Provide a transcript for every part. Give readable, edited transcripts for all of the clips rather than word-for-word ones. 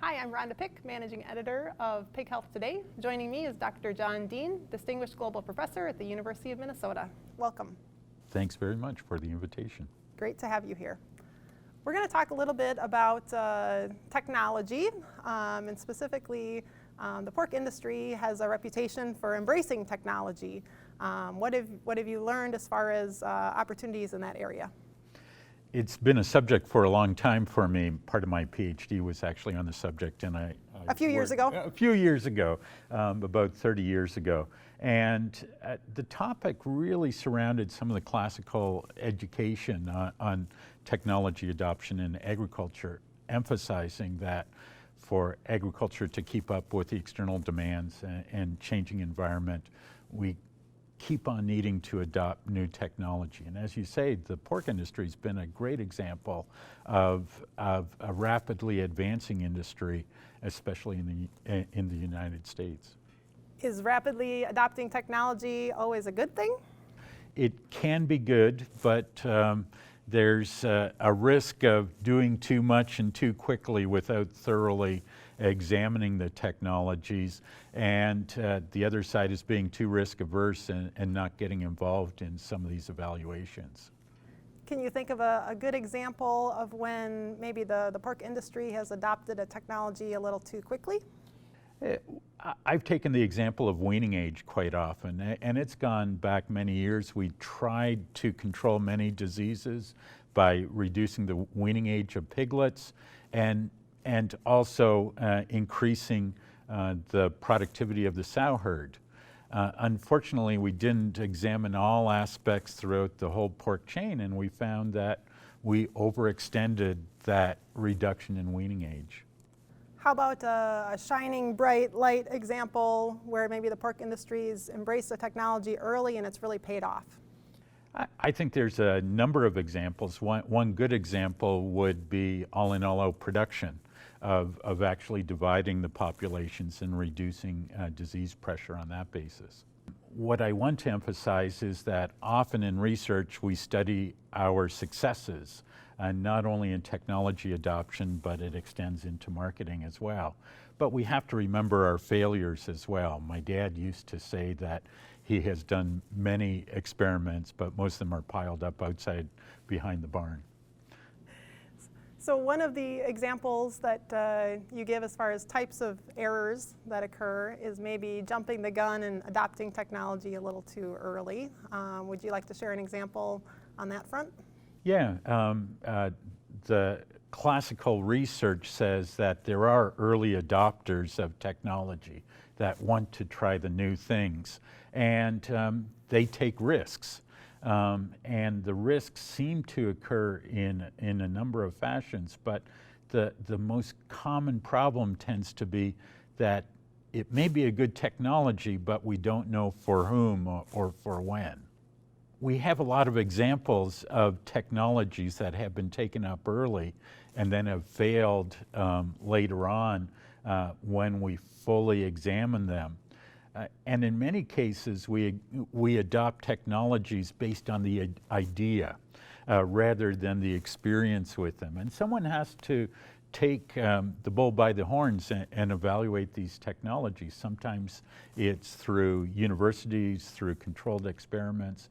Hi, I'm Rhonda Pick, Managing Editor of Pig Health Today. Joining me is Dr. John Deen, Distinguished Global Professor at the University of Minnesota. Welcome. Thanks very much for the invitation. Great to have you here. We're going to talk a little bit about technology, and specifically the pork industry has a reputation for embracing technology. What have you learned as far as opportunities in that area? It's been a subject for a long time for me. Part of my PhD was actually on the subject, and A few years ago, about 30 years ago. And the topic really surrounded some of the classical education on technology adoption in agriculture, emphasizing that for agriculture to keep up with the external demands and changing environment, we keep on needing to adopt new technology. And as you say, the pork industry has been a great example of a rapidly advancing industry, especially in the United States. Is rapidly adopting technology always a good thing? It can be good, but there's a risk of doing too much and too quickly without thoroughly examining the technologies, and the other side is being too risk averse and not getting involved in some of these evaluations. Can you think of a good example of when maybe the pork industry has adopted a technology a little too quickly? I've taken the example of weaning age quite often, and it's gone back many years. We tried to control many diseases by reducing the weaning age of piglets and also increasing the productivity of the sow herd. Unfortunately, we didn't examine all aspects throughout the whole pork chain, and we found that we overextended that reduction in weaning age. How about a shining bright light example where maybe the pork industry's embraced the technology early and it's really paid off? I think there's a number of examples. One good example would be all-in-all-out production of actually dividing the populations and reducing disease pressure on that basis. What I want to emphasize is that often in research we study our successes, not only in technology adoption, but it extends into marketing as well. But we have to remember our failures as well. My dad used to say that he has done many experiments, but most of them are piled up outside behind the barn. So one of the examples that you give as far as types of errors that occur is maybe jumping the gun and adopting technology a little too early. Would you like to share an example on that front? Yeah, the classical research says that there are early adopters of technology that want to try the new things, and they take risks. And the risks seem to occur in a number of fashions, but the most common problem tends to be that it may be a good technology, but we don't know for whom or for when. We have a lot of examples of technologies that have been taken up early and then have failed later on when we fully examine them. And in many cases, we adopt technologies based on the idea rather than the experience with them. And someone has to take the bull by the horns and evaluate these technologies. Sometimes it's through universities, through controlled experiments.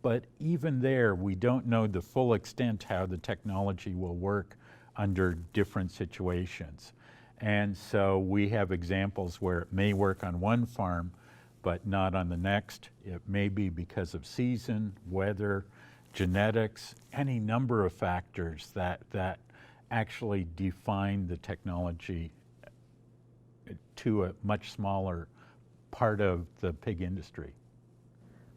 But even there, we don't know the full extent how the technology will work under different situations. And so we have examples where it may work on one farm, but not on the next. It may be because of season, weather, genetics, any number of factors that actually define the technology to a much smaller part of the pig industry.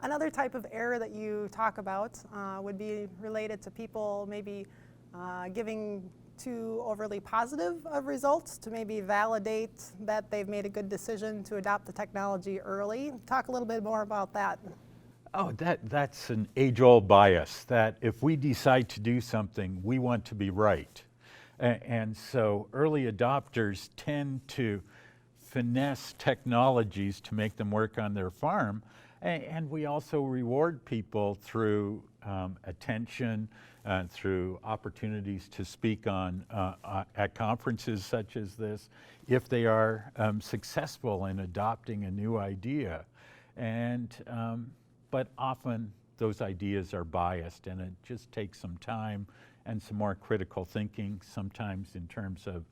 Another type of error that you talk about would be related to people maybe giving too overly positive of results to maybe validate that they've made a good decision to adopt the technology early. Talk a little bit more about that. Oh, that's an age-old bias, that if we decide to do something, we want to be right. And so early adopters tend to finesse technologies to make them work on their farm, And we also reward people through attention, through opportunities to speak on at conferences such as this, if they are successful in adopting a new idea. And but often those ideas are biased, and it just takes some time and some more critical thinking. Sometimes in terms of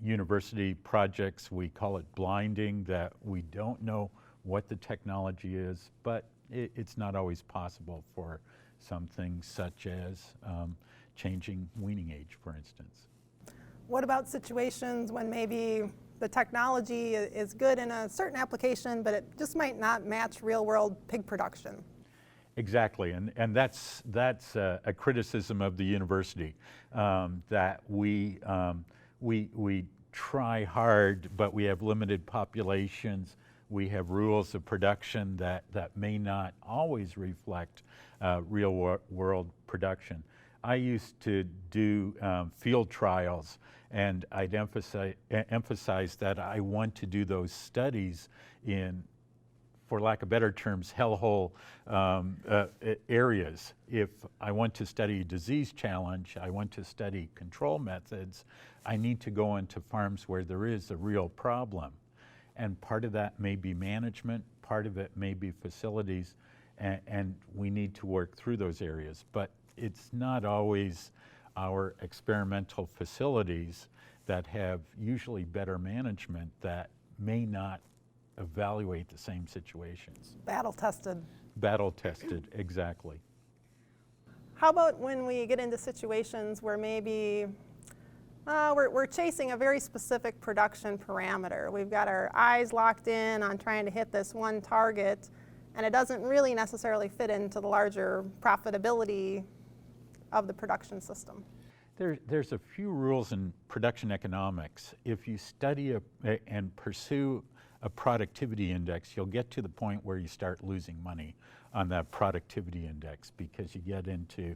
university projects, we call it blinding, that we don't know what the technology is, but it's not always possible for some things such as changing weaning age, for instance. What about situations when maybe the technology is good in a certain application, but it just might not match real-world pig production? Exactly, and that's a criticism of the university, that we try hard, but we have limited populations. We have rules of production that may not always reflect real world production. I used to do field trials, and I'd emphasize that I want to do those studies in, for lack of better terms, hellhole areas. If I want to study disease challenge, I want to study control methods, I need to go into farms where there is a real problem. And part of that may be management, part of it may be facilities, and we need to work through those areas. But it's not always our experimental facilities that have usually better management that may not evaluate the same situations. Battle tested. Battle tested, exactly. How about when we get into situations where maybe we're chasing a very specific production parameter? We've got our eyes locked in on trying to hit this one target, and it doesn't really necessarily fit into the larger profitability of the production system. There's a few rules in production economics. If you study and pursue a productivity index, you'll get to the point where you start losing money on that productivity index because you get into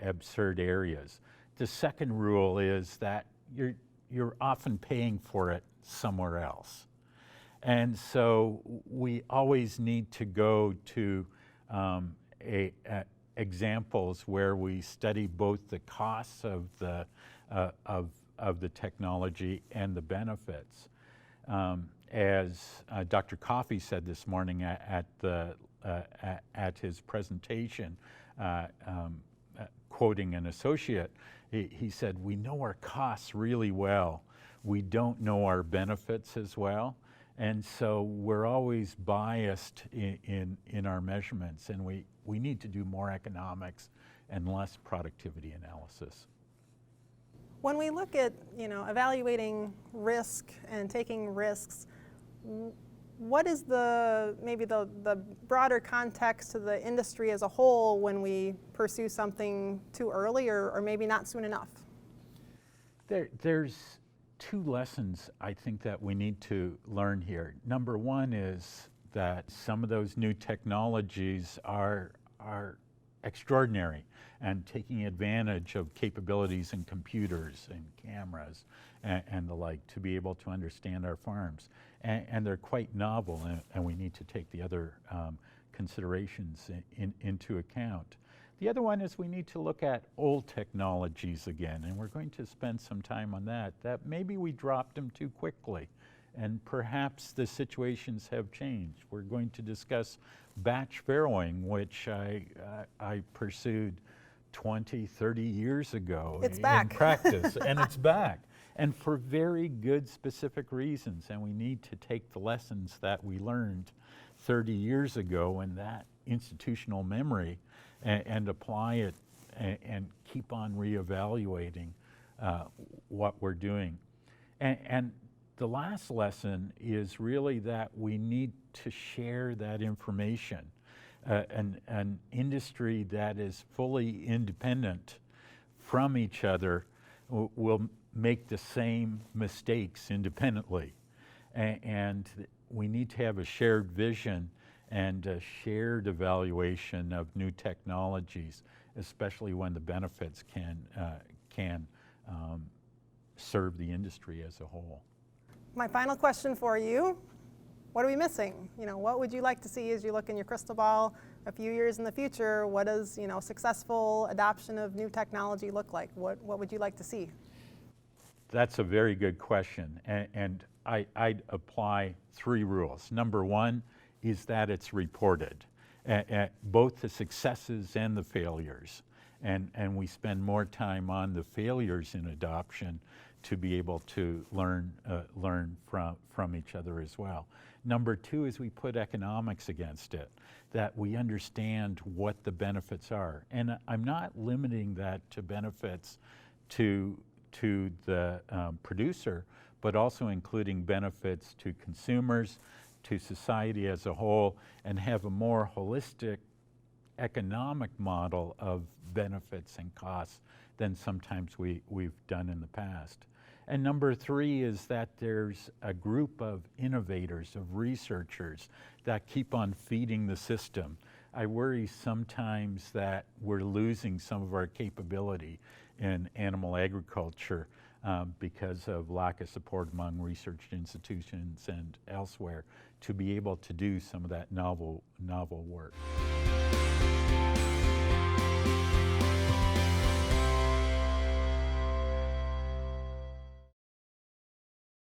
absurd areas. The second rule is that you're often paying for it somewhere else. And so we always need to go to examples where we study both the costs of the technology and the benefits. As Dr. Coffey said this morning at his presentation, quoting an associate, he said, "We know our costs really well. We don't know our benefits as well." And so we're always biased in our measurements, and we need to do more economics and less productivity analysis. When we look at evaluating risk and taking risks, what is maybe the broader context to the industry as a whole when we pursue something too early or maybe not soon enough? There's two lessons I think that we need to learn here. Number one is that some of those new technologies are extraordinary and taking advantage of capabilities in computers and cameras and the like to be able to understand our farms. And they're quite novel, and we need to take the other considerations into account. The other one is we need to look at old technologies again, and we're going to spend some time on that maybe we dropped them too quickly, and perhaps the situations have changed. We're going to discuss batch farrowing, which I pursued 20, 30 years ago in practice, and it's back. And for very good specific reasons, and we need to take the lessons that we learned 30 years ago in that institutional memory and apply it and keep on reevaluating what we're doing. And the last lesson is really that we need to share that information. An industry that is fully independent from each other will make the same mistakes independently. And we need to have a shared vision and a shared evaluation of new technologies, especially when the benefits can serve the industry as a whole. My final question for you, what are we missing? You know, what would you like to see as you look in your crystal ball a few years in the future? What does, you know, successful adoption of new technology look like? What would you like to see? That's a very good question, and I'd apply 3 rules. Number 1 is that it's reported, both the successes and the failures, and we spend more time on the failures in adoption to be able to learn from each other as well. Number 2 is we put economics against it, that we understand what the benefits are, and I'm not limiting that to benefits to the producer, but also including benefits to consumers, to society as a whole, and have a more holistic economic model of benefits and costs than sometimes we've done in the past. And number 3 is that there's a group of innovators, of researchers that keep on feeding the system. I worry sometimes that we're losing some of our capability in animal agriculture because of lack of support among research institutions and elsewhere to be able to do some of that novel work.